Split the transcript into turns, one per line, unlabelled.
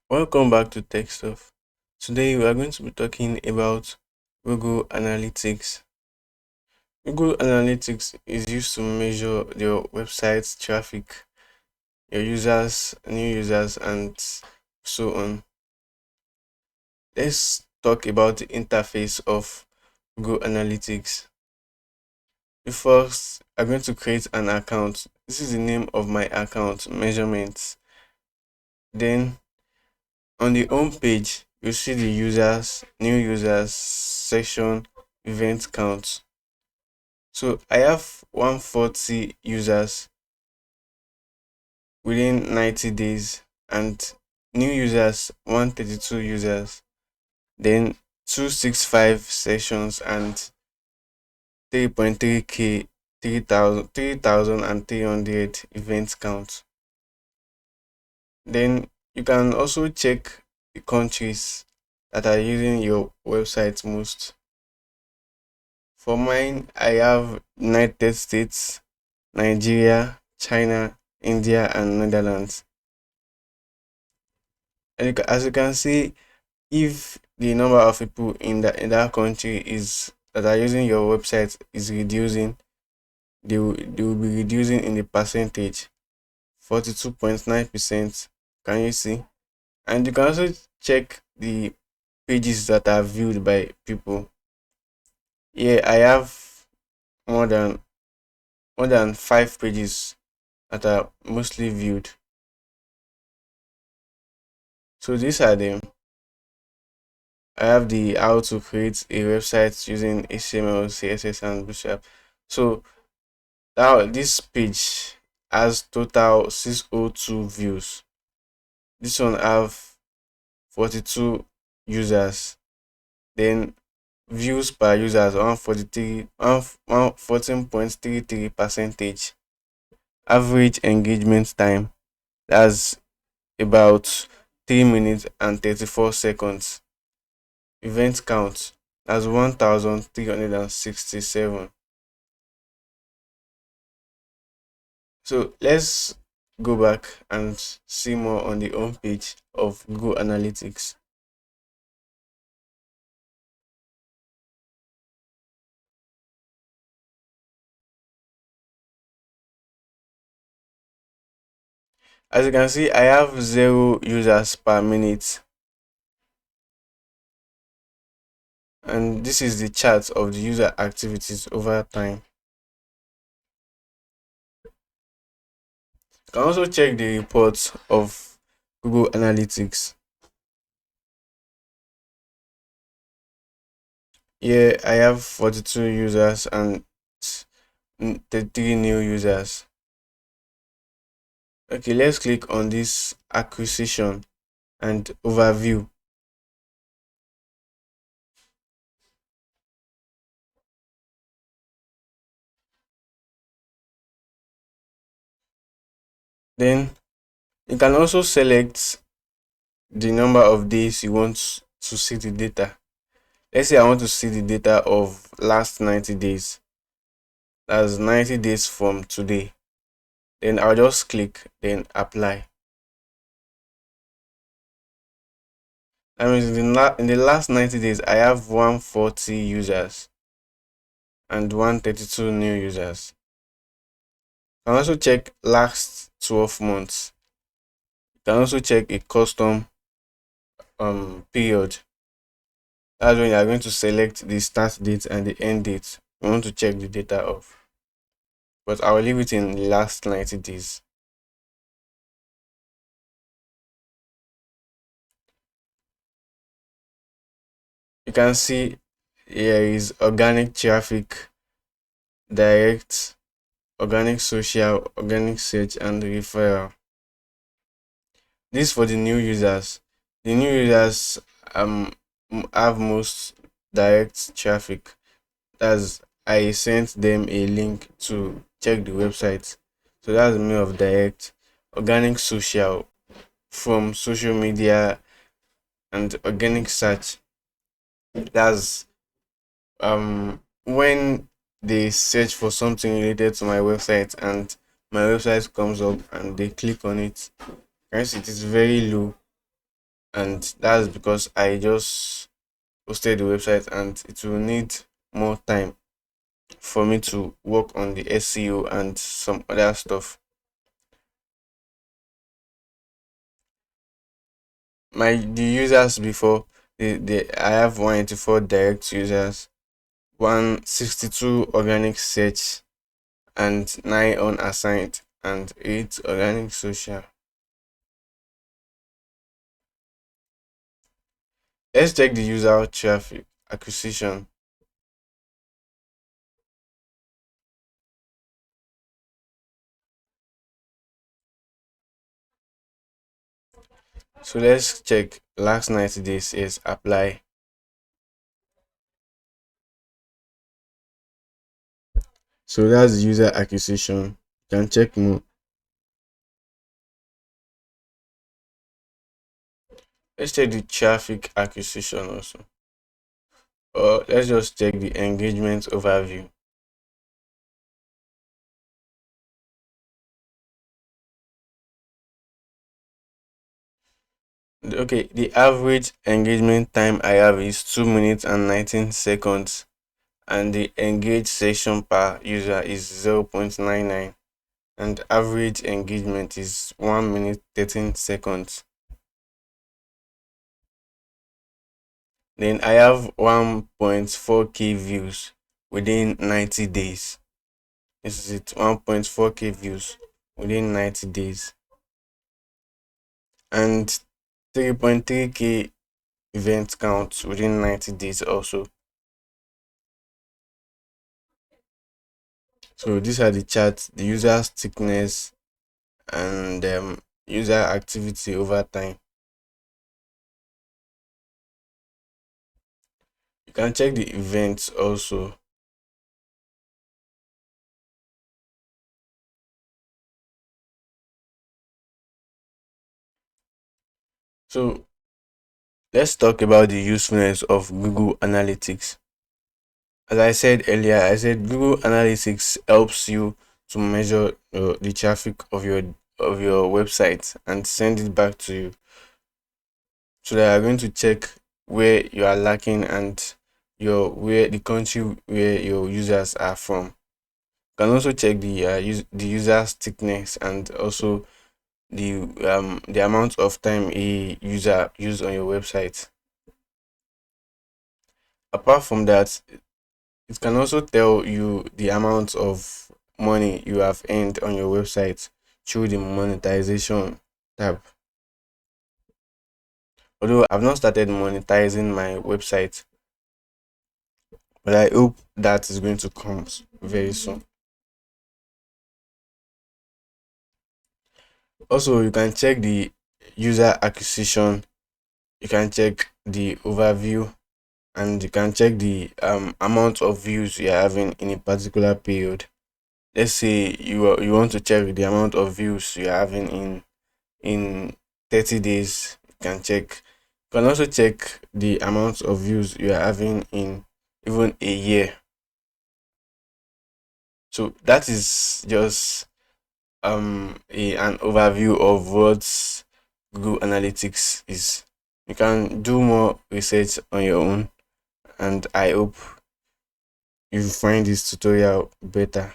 Welcome back to Tech Stuff. Today we are going to be talking about Google Analytics. Google Analytics is used to measure your website's traffic, your users, new users, and so on. Let's talk about the interface of Google Analytics. First, I'm going to create an account. This is the name of my account, measurements. Then on the home page, you see the users, new users section, event count. So I have 140 users within 90 days and new users 132 users. Then 265 sessions and 3.3k 3,300 event count. Then you can also check the countries that are using your website most. For mine, I have United States, Nigeria, China, India, and Netherlands. And as you can see, if the number of people in that country is that are using your website is reducing, they will be reducing in the percentage, 42.9%. Can you see? And you can also check the pages that are viewed by people. Yeah, I have more than more than 5 pages that are mostly viewed. So these are them. I have the how to create a website using HTML, CSS, and Bootstrap. So now this page has total 602 views. This one have 42 users. Then views per users 143 114.33 percentage. Average engagement time, that's about 3 minutes and 34 seconds. Event count, that's 1367. So let's go back and see more on the home page of Google Analytics. As you can see, I have 0 users per minute, and this is the chart of the user activities over time. You can also check the reports of Google Analytics. Here I have 42 users and 33 new users. Okay, let's click on this acquisition and overview. Then you can also select the number of days you want to see the data. Let's say I want to see the data of last 90 days. That's 90 days from today. Then I'll just click, then apply. That means in the last 90 days, I have 140 users and 132 new users. You can also check last 12 months. You can also check a custom period. That's when you are going to select the start date and the end date. You want to check the data of. But I will leave it in the last 90 days. You can see here is organic traffic, direct, organic social, organic search, and referral. This for the new users. The new users have most direct traffic. As I sent them a link to check the website. So that's more of direct. Organic social, from social media, and organic search. That's when they search for something related to my website and my website comes up and they click on it. Guys, it is very low. and that's because I just hosted the website and it will need more time for me to work on the SEO and some other stuff. The users before, I have 184 direct users, 162 organic search, and 9 unassigned, and 8 organic social. Let's check the user traffic acquisition. So let's check last 90 days is apply. So that's user acquisition. You can check more. Let's check the traffic acquisition also. Or let's just check the engagement overview. Okay, the average engagement time I have is 2 minutes and 19 seconds, and the engaged session per user is 0.99, and average engagement is 1 minute 13 seconds. Then I have 1.4k views within 90 days. This is it, 1.4k views within 90 days, and 3.3k event count within 90 days also. So these are the charts, the user thickness, and user activity over time. You can check the events also. So let's talk about the usefulness of Google Analytics. As I said earlier, I said Google Analytics helps you to measure the traffic of your website and send it back to you. So they are going to check where you are lacking and your where the country where your users are from. You can also check the user's thickness and also the amount of time a user used on your website. Apart from that, it can also tell you the amount of money you have earned on your website through the monetization tab. Although I've not started monetizing my website, but I hope that is going to come very soon. Also, you can check the user acquisition, you can check the overview, and you can check the amount of views you're having in a particular period. Let's say you want to check the amount of views you're having in 30 days. You can check. You can also check the amount of views you are having in even a year. So that is just an overview of what Google Analytics is. You can do more research on your own, and I hope you find this tutorial better.